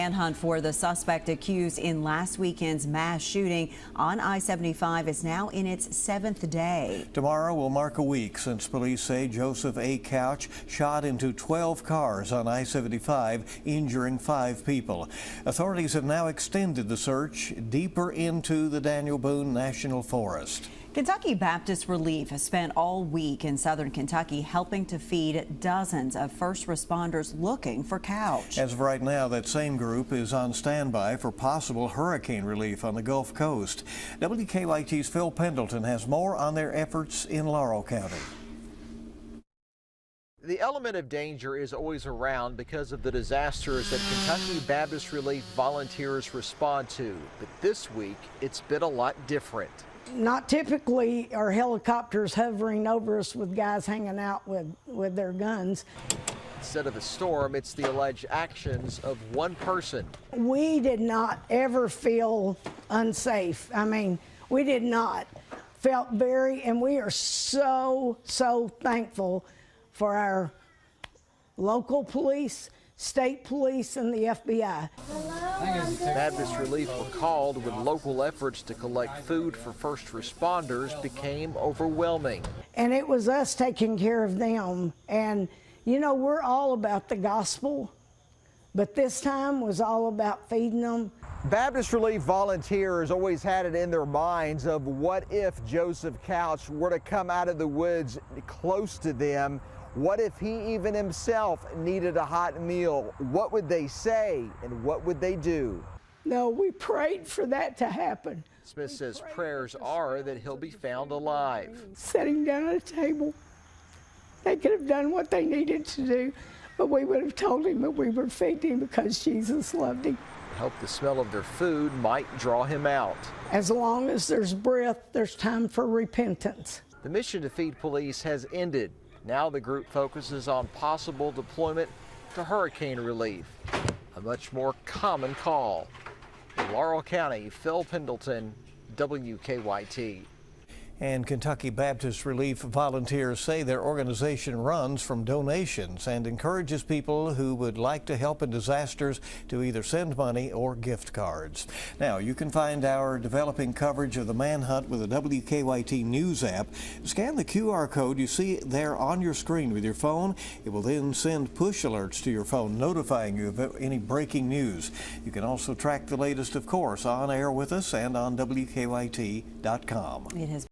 manhunt for the suspect accused in last weekend's mass shooting on I-75 is now in its 7th day. Tomorrow will mark a week since police say Joseph A. Couch shot into 12 cars on I-75, injuring 5 people. Authorities have now extended the search deeper into the Daniel Boone National Forest. Kentucky Baptist Relief has spent all week in southern Kentucky helping to feed dozens of first responders looking for Couch. As of right now, that same group is on standby for possible hurricane relief on the Gulf Coast. WKYT's Phil Pendleton has more on their efforts in Laurel County. The element of danger is always around because of the disasters that Kentucky Baptist Relief volunteers respond to. But this week, it's been a lot different. Not typically are helicopters hovering over us with guys hanging out with their guns. Instead of the storm, it's the alleged actions of one person. We did not ever feel unsafe. I mean, we did not. Felt and we are so thankful for our local police, state police, and the FBI. Baptist Relief were called when local efforts to collect food for first responders became overwhelming. And it was us taking care of them. And, you know, we're all about the gospel, but this time was all about feeding them. Baptist Relief volunteers always had it in their minds of what if Joseph Couch were to come out of the woods close to them. What if he even himself needed a hot meal? What would they say and what would they do? No, we prayed for that to happen. Smith says prayers are that he'll be found alive. Sitting down at a table, they could have done what they needed to do, but we would have told him that we were feeding him because Jesus loved him. Hope the smell of their food might draw him out. As long as there's breath, there's time for repentance. The mission to feed police has ended. Now the group focuses on possible deployment to hurricane relief, a much more common call. In Laurel County, Phil Pendleton, WKYT. And Kentucky Baptist Relief volunteers say their organization runs from donations and encourages people who would like to help in disasters to either send money or gift cards. Now, you can find our developing coverage of the manhunt with the WKYT News app. Scan the QR code you see there on your screen with your phone. It will then send push alerts to your phone notifying you of any breaking news. You can also track the latest, of course, on air with us and on WKYT.com. It has